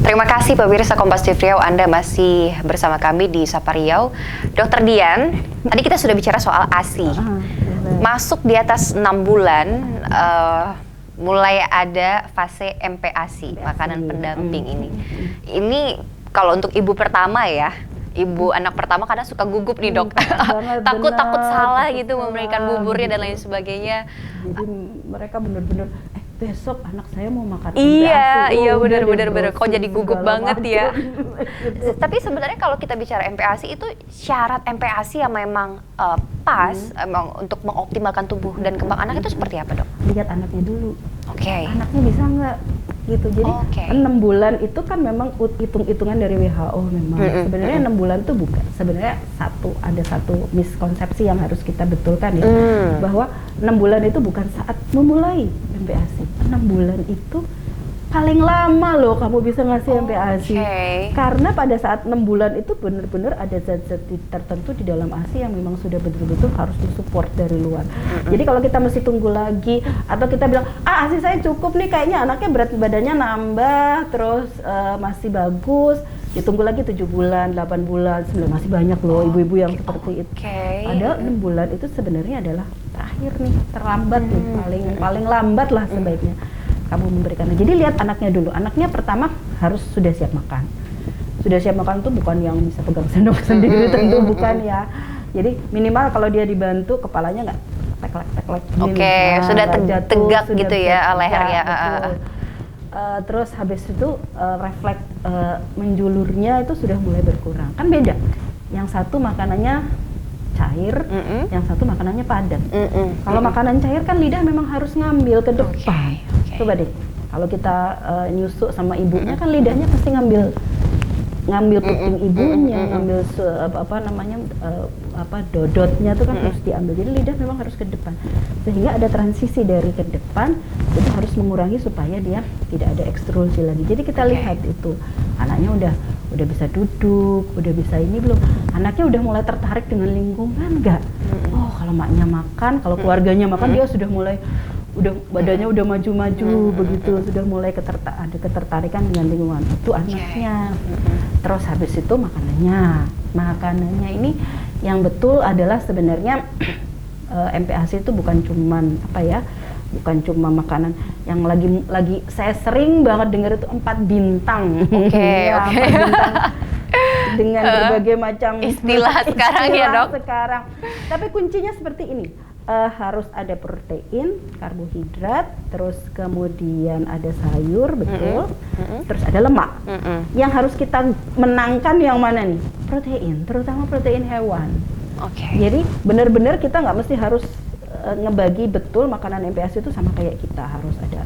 Terima kasih pemirsa Kompas TV Riau, Anda masih bersama kami di Sapa Riau. Dokter Dian, tadi kita sudah bicara soal ASI. Masuk di atas 6 bulan, mulai ada fase MPASI, makanan pendamping ini. Ini kalau untuk ibu pertama ya, ibu anak pertama kadang suka gugup nih dok, takut salah gitu memberikan buburnya dan lain sebagainya. Jadi mereka benar-benar besok anak saya mau makan MPASI. Iya benar. Kok jadi gugup banget ya. Tapi sebenarnya kalau kita bicara MPASI itu syarat MPASI yang memang pas emang untuk mengoptimalkan tubuh dan kembang anak itu seperti apa dok? Lihat anaknya dulu. Oke. Anaknya bisa nggak? Gitu. Jadi 6 bulan itu kan memang hitung-hitungan dari WHO memang. Sebenarnya 6 bulan itu bukan. Sebenarnya ada satu miskonsepsi yang harus kita betulkan ya. Bahwa 6 bulan itu bukan saat memulai MPASI. 6 bulan itu paling lama loh kamu bisa ngasih MPASI. Karena pada saat 6 bulan itu benar-benar ada zat-zat tertentu di dalam ASI yang memang sudah betul-betul harus disupport dari luar. Jadi kalau kita mesti tunggu lagi atau kita bilang ASI saya cukup nih, kayaknya anaknya berat badannya nambah terus masih bagus, ditunggu lagi 7 bulan, 8 bulan, 9, masih banyak loh ibu-ibu yang seperti itu. Padahal 6 bulan itu sebenarnya adalah terakhir nih, terlambat nih, paling lambat lah sebaiknya kamu memberikan. Jadi lihat anaknya dulu. Anaknya pertama harus sudah siap makan. Sudah siap makan tuh bukan yang bisa pegang sendok sendiri, tentu bukan ya. Jadi minimal kalau dia dibantu kepalanya nggak teklek-teklek. Sudah tegak gitu ya lehernya. Terus habis itu refleks menjulurnya itu sudah mulai berkurang. Kan beda. Yang satu makanannya cair, yang satu makanannya padat. Kalau makanan cair kan lidah memang harus ngambil ke depan. Coba deh, kalau kita nyusuk sama ibunya kan lidahnya pasti ngambil puting ibunya, ngambil dodotnya tuh kan harus diambil. Jadi lidah memang harus ke depan. Sehingga ada transisi dari ke depan itu harus mengurangi supaya dia tidak ada ekstrusi lagi. Jadi kita lihat itu anaknya udah bisa duduk, udah bisa ini belum? Anaknya udah mulai tertarik dengan lingkungan nggak? Oh kalau maknya makan, kalau keluarganya makan dia sudah mulai badannya udah maju-maju begitu, sudah mulai ada ketertarikan dengan lingkungan itu anaknya. Terus habis itu makanannya ini yang betul adalah sebenarnya MPASI itu bukan cuma makanan yang lagi saya sering banget dengar itu 4 bintang. 4 bintang dengan berbagai macam istilah sekarang ya dok. Tapi kuncinya seperti ini. Harus ada protein, karbohidrat, terus kemudian ada sayur, betul, terus ada lemak. Yang harus kita menangkan yang mana nih? Protein, terutama protein hewan. Jadi benar-benar kita nggak mesti harus ngebagi betul makanan MPASI itu sama kayak kita harus ada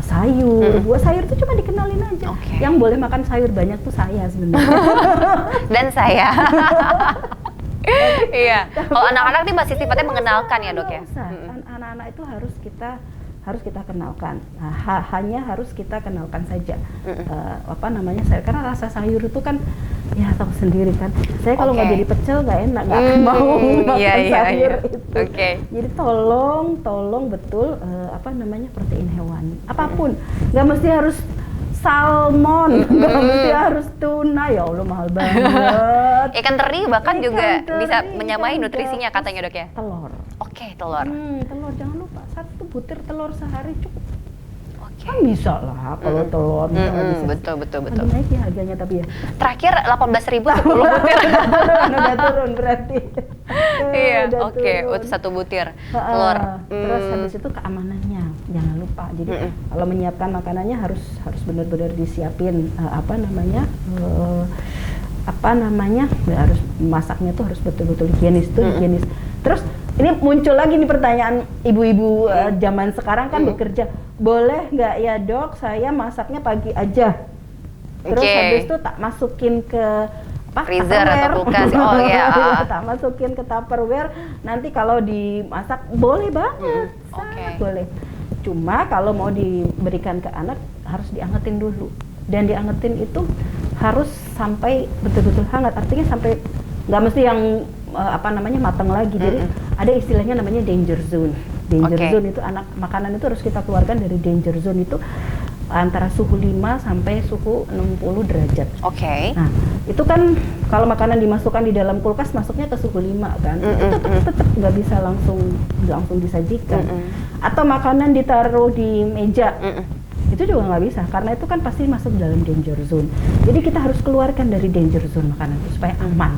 sayur, buah sayur itu cuma dikenalin aja. Yang boleh makan sayur banyak tuh saya sebenarnya. Dan saya. Iya. Kalau anak-anak ini masih sifatnya mengenalkan ya dok ya. Anak-anak itu harus kita kenalkan. Hanya harus kita kenalkan saja. Sayur, karena rasa sayur itu kan ya tahu sendiri kan. Saya kalau nggak jadi pecel nggak enak, nggak mau makan sayur itu. Jadi tolong betul protein hewani. Apapun, nggak mesti harus salmon, nggak mesti harus tuna, ya Allah mahal banget. Ikan teri bahkan juga bisa menyamai nutrisinya katanya dok ya. Telur. Telur. Telur jangan lupa 1 butir telur sehari cukup. Kan bisa lah kalau telur. Betul. Lagi naik ya harganya tapi ya. Terakhir 18.000 10 butir. Udah turun berarti. Iya, untuk 1 butir telur. Terus habis itu keamanannya jangan lupa. Jadi kalau menyiapkan makanannya harus benar-benar disiapin harus masaknya tuh harus betul-betul higienis. Terus ini muncul lagi nih pertanyaan ibu-ibu zaman sekarang kan bekerja, boleh nggak ya dok saya masaknya pagi aja, terus habis itu tak masukin ke freezer atau kulkas. Tak masukin ke Tupperware, nanti kalau dimasak boleh banget, sangat boleh. Cuma kalau mau diberikan ke anak harus diangetin dulu, dan diangetin itu harus sampai betul-betul hangat, artinya sampai nggak mesti yang matang lagi. Jadi ada istilahnya namanya danger zone. Danger zone itu makanan itu harus kita keluarkan dari danger zone itu antara suhu 5 sampai suhu 60 derajat. Oke. Nah, itu kan kalau makanan dimasukkan di dalam kulkas masuknya ke suhu 5 kan. Itu tetap nggak bisa langsung disajikan. Atau makanan ditaruh di meja. Itu juga nggak bisa karena itu kan pasti masuk dalam danger zone. Jadi kita harus keluarkan dari danger zone makanan itu supaya aman.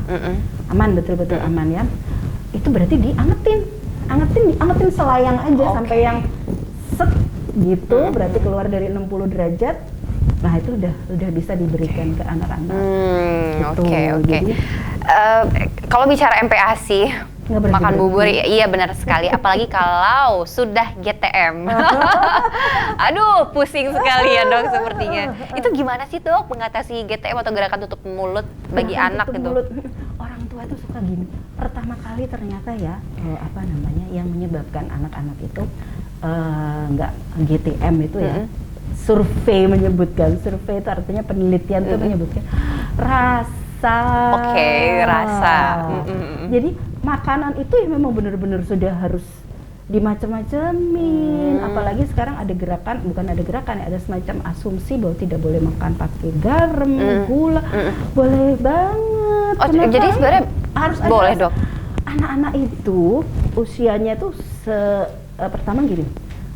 Aman, betul-betul aman ya. Itu berarti diangetin selayang aja sampai yang set gitu, berarti keluar dari 60 derajat. Nah, itu udah bisa diberikan ke anak-anak. Oke. Jadi kalau bicara MPASI, makan bubur, iya benar sekali. Apalagi kalau sudah GTM. Aduh, pusing sekali ya dok sepertinya. Itu gimana sih dok mengatasi GTM atau gerakan tutup mulut bagi anak gitu? Mulut. Orang tua tuh suka gini. Pertama kali ternyata ya, yang menyebabkan anak-anak itu nggak GTM itu ya. Survei itu artinya penelitian tuh menyebutkan rasa. Rasa. Jadi makanan itu ya memang benar-benar sudah harus dimacam-macamin. Apalagi sekarang ada semacam asumsi bahwa tidak boleh makan pakai garam, gula. Boleh banget. Jadi sebenarnya harus boleh dok. Anak-anak itu usianya tuh pertama gini.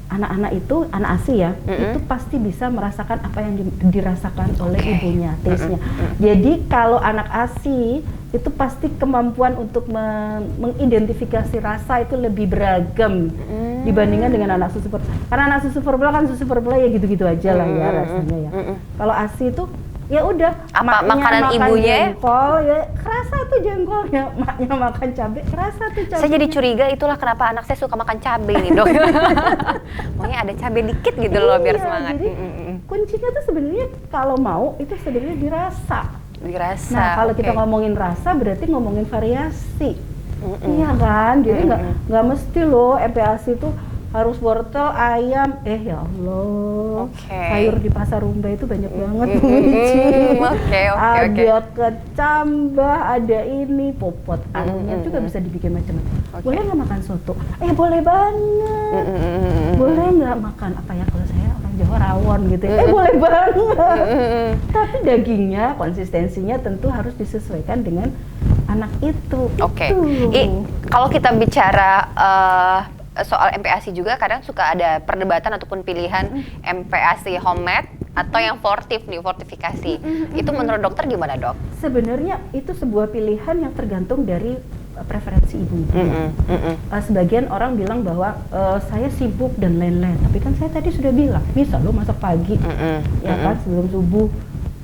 Anak-anak itu, anak ASI ya, itu pasti bisa merasakan apa yang dirasakan oleh ibunya, taste-nya. Jadi kalau anak ASI itu pasti kemampuan untuk mengidentifikasi rasa itu lebih beragam dibandingkan dengan anak susu formula. Karena anak susu formula ya gitu-gitu aja lah ya rasanya ya. Kalau ASI itu ya udah, makanan ibunya jengkol ya kerasa tuh jengkolnya, maknya makan cabai kerasa tuh cabai. Saya jadi curiga itulah kenapa anak saya suka makan cabai nih dok. Maunya ada cabai dikit gitu loh biar semangat. Jadi kuncinya tuh sebenarnya kalau mau itu sebenarnya dirasa. Nah kalau kita ngomongin rasa berarti ngomongin variasi. Iya kan, jadi nggak mesti loh MPASI itu harus wortel, ayam, ya Allah, sayur di pasar Rumba itu banyak banget. Ada kecambah, ada ini, popot ayamnya juga bisa dibikin macam-macam. Boleh nggak makan soto? Boleh banget. Boleh nggak makan apa ya, kalau saya orang Jawa rawon gitu ya? Boleh banget. Tapi dagingnya, konsistensinya tentu harus disesuaikan dengan anak itu. Kalau kita bicara soal MPASI juga kadang suka ada perdebatan ataupun pilihan MPASI homemade atau yang fortifikasi. Itu menurut dokter gimana dok? Sebenarnya itu sebuah pilihan yang tergantung dari preferensi ibu. Sebagian orang bilang bahwa saya sibuk dan lain-lain, tapi kan saya tadi sudah bilang bisa lo masak pagi, ya kan sebelum subuh.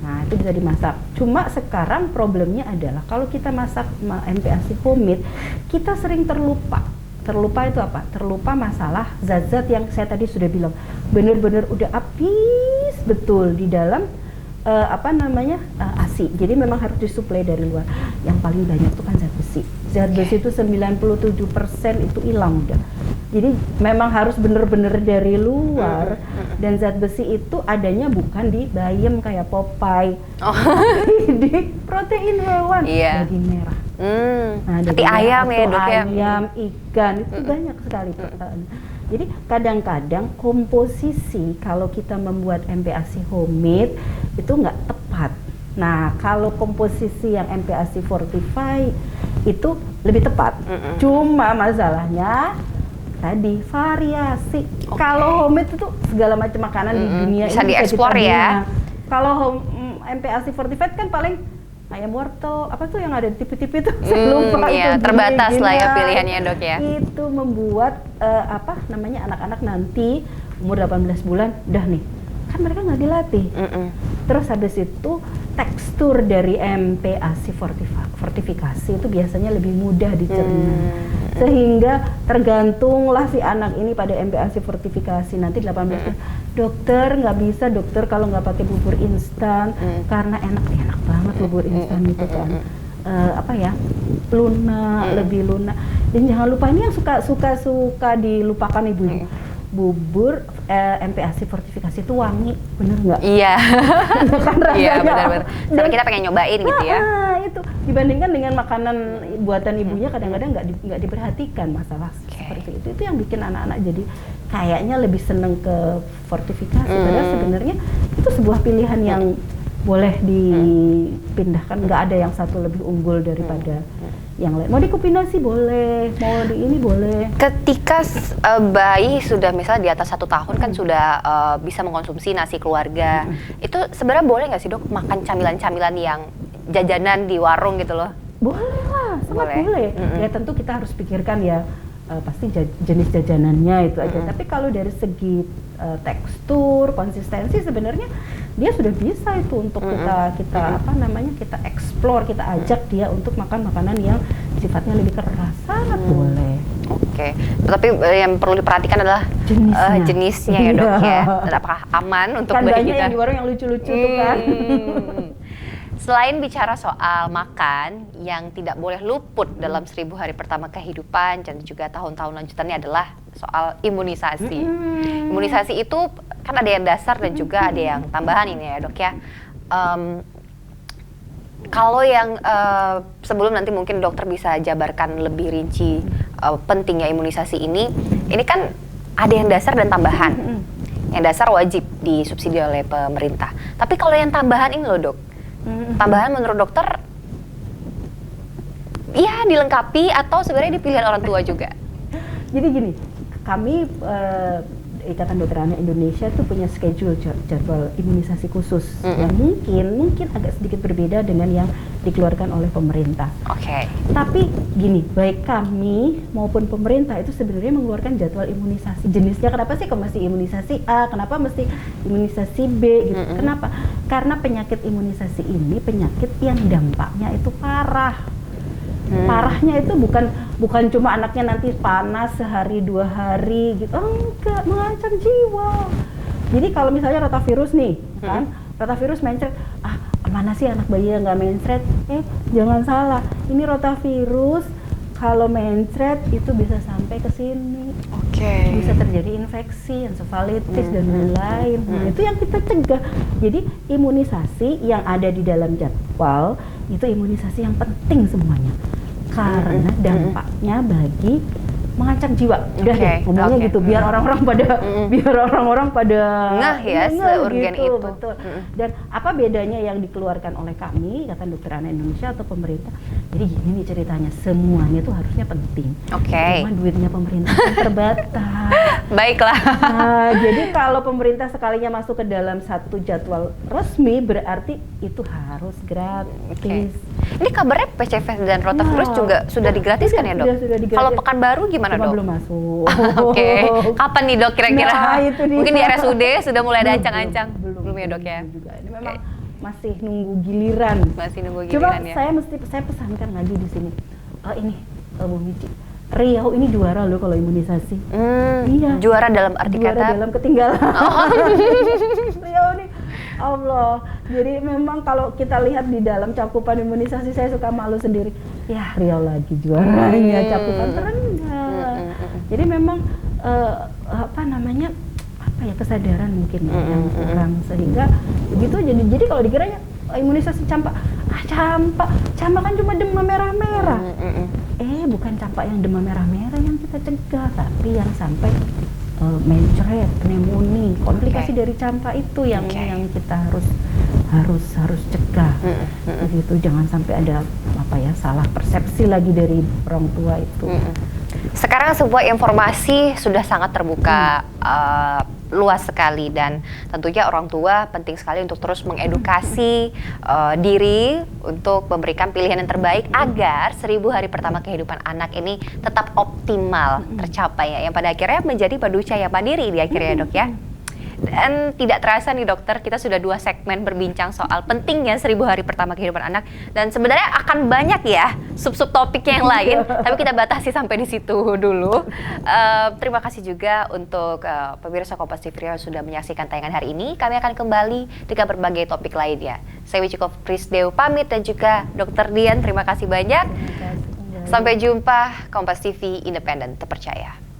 Nah itu bisa dimasak. Cuma sekarang problemnya adalah kalau kita masak MPASI homemade, kita sering terlupa. Terlupa itu apa? Terlupa masalah zat-zat yang saya tadi sudah bilang. Benar-benar udah habis betul di dalam ASI. Jadi memang harus disuplai dari luar. Yang paling banyak itu kan zat besi. Zat besi itu 97% itu hilang udah. Jadi memang harus benar-benar dari luar. Dan zat besi itu adanya bukan di bayam kayak Popeye, tapi di protein hewan, daging merah. Nah, ayam ya dok ya. Ayam, ikan itu banyak sekali. Jadi kadang-kadang komposisi kalau kita membuat MPASI homemade itu nggak tepat. Nah kalau komposisi yang MPASI fortify itu lebih tepat. Cuma masalahnya tadi variasi. Kalau homemade itu segala macam makanan di dunia bisa ini dieksplor ya. Kalau MPASI fortified kan paling ayam wortel, apa tuh yang ada di TV-TV itu? Saya lupa itu. Terbatas lah ya pilihannya dok ya. Itu membuat anak-anak nanti umur 18 bulan udah nih, kan mereka nggak dilatih. Terus habis itu tekstur dari MPASI fortifikasi itu biasanya lebih mudah dicerna. Sehingga tergantunglah si anak ini pada MPASI fortifikasi nanti 18 bulan. Dokter nggak bisa dokter kalau nggak pakai bubur instan karena enak banget bubur instan itu kan. Lunak, lebih lunak. Dan jangan lupa ini yang suka dilupakan ibu. Bubur MPASI fortifikasi itu wangi, bener nggak? Iya. Kan rasanya. Iya benar-benar. Sampai kita pengen nyobain gitu ya. Itu itu dibandingkan dengan makanan buatan ibunya kadang-kadang nggak diperhatikan masalah seperti itu yang bikin anak-anak jadi kayaknya lebih seneng ke fortifikasi padahal sebenarnya itu sebuah pilihan yang boleh dipindahkan, nggak ada yang satu lebih unggul daripada yang lain. Mau dikombinasi boleh, mau di ini boleh. Ketika bayi sudah misalnya di atas 1 tahun kan sudah bisa mengkonsumsi nasi keluarga, itu sebenarnya boleh nggak sih dok makan camilan-camilan yang jajanan di warung gitu loh? Boleh lah, sangat boleh. Ya tentu kita harus pikirkan ya pasti jenis jajanannya itu aja. Tapi kalau dari segi tekstur, konsistensi sebenarnya dia sudah bisa itu untuk kita apa namanya kita explore, kita ajak dia untuk makan makanan yang sifatnya lebih keras, sangat boleh. Oke, tapi yang perlu diperhatikan adalah jenisnya ya dok ya, apakah aman untuk bayi kita? Kan banyak yang di warung yang lucu-lucu tuh kan. Selain bicara soal makan, yang tidak boleh luput dalam 1000 hari pertama kehidupan dan juga tahun-tahun lanjutannya adalah soal imunisasi. Imunisasi itu kan ada yang dasar dan juga ada yang tambahan ini ya dok ya. Kalau yang sebelum nanti mungkin dokter bisa jabarkan lebih rinci pentingnya imunisasi ini kan ada yang dasar dan tambahan. Yang dasar wajib disubsidi oleh pemerintah. Tapi kalau yang tambahan ini loh dok, tambahan menurut dokter, ya dilengkapi atau sebenarnya dipilih orang tua juga? Jadi gini, kami Ikatan Dokter Anak Indonesia tuh punya schedule jadwal imunisasi khusus yang mungkin agak sedikit berbeda dengan yang dikeluarkan oleh pemerintah. Oke. Tapi gini, baik kami maupun pemerintah itu sebenarnya mengeluarkan jadwal imunisasi. Jenisnya kenapa sih kok mesti imunisasi A, kenapa mesti imunisasi B gitu. Kenapa? Karena penyakit imunisasi ini penyakit yang dampaknya itu parah. Parahnya itu bukan cuma anaknya nanti panas sehari 2 hari gitu, enggak, mengancam jiwa. Jadi kalau misalnya rotavirus nih, kan, rotavirus mencret, mana sih anak bayi yang nggak mencret? Jangan salah, ini rotavirus kalau mencret itu bisa sampai ke sini. Bisa terjadi infeksi, ensefalitis dan lain-lain. Itu yang kita cegah. Jadi imunisasi yang ada di dalam jadwal itu imunisasi yang penting semuanya. Karena dampaknya bagi mengancam jiwa. Udah deh, ngomongnya gitu biar orang-orang pada ngeh ya seurgen gitu, itu. Betul. Dan apa bedanya yang dikeluarkan oleh kami, Ikatan Dokter Anak Indonesia atau pemerintah? Jadi gini nih ceritanya, semuanya itu harusnya penting. Cuma duitnya pemerintah kan terbatas. Baiklah. Nah, jadi kalau pemerintah sekalinya masuk ke dalam satu jadwal resmi berarti itu harus gratis. Ini kabarnya PCV dan rotavirus juga sudah digratiskan ya dok? Sudah digratis. Kalau Pekanbaru gimana dok? Belum masuk. Kapan nih dok kira-kira? Nah, itu dia. Mungkin di RSUD sudah mulai ada ancang-ancang? Belum ya dok ya? Juga. Ini memang masih nunggu giliran. Coba ya? saya pesankan lagi di sini. Ini Bu Mici, Riau ini juara loh kalau imunisasi. Iya. Juara dalam arti juara kata? Dalam ketinggalan. Riau ini Allah. Jadi memang kalau kita lihat di dalam cakupan imunisasi saya suka malu sendiri. Ya Riau lagi juaranya cakupan terendah. Jadi memang kesadaran mungkin yang kurang sehingga begitu. Jadi kalau dikiranya imunisasi campak kan cuma demam merah-merah. Bukan campak yang demam merah-merah yang kita cegah, tapi yang sampai mencret, pneumonia, komplikasi dari campak itu yang kita harus cegah. Begitu, jangan sampai ada salah persepsi lagi dari orang tua itu. Sekarang sebuah informasi sudah sangat terbuka, luas sekali, dan tentunya orang tua penting sekali untuk terus mengedukasi diri untuk memberikan pilihan yang terbaik agar 1000 hari pertama kehidupan anak ini tetap optimal tercapai ya, yang pada akhirnya menjadi manusia yang mandiri di akhirnya dok ya. Dan tidak terasa nih dokter, kita sudah 2 segmen berbincang soal pentingnya 1000 hari pertama kehidupan anak, dan sebenarnya akan banyak ya sub-sub topik yang lain, tapi kita batasi sampai di situ dulu. Terima kasih juga untuk pemirsa Kompas TV yang sudah menyaksikan tayangan hari ini. Kami akan kembali dengan berbagai topik lainnya. Saya Wichiko Prisdew pamit, dan juga Dr. Dian, terima kasih banyak. Sampai jumpa. Kompas TV, independen terpercaya.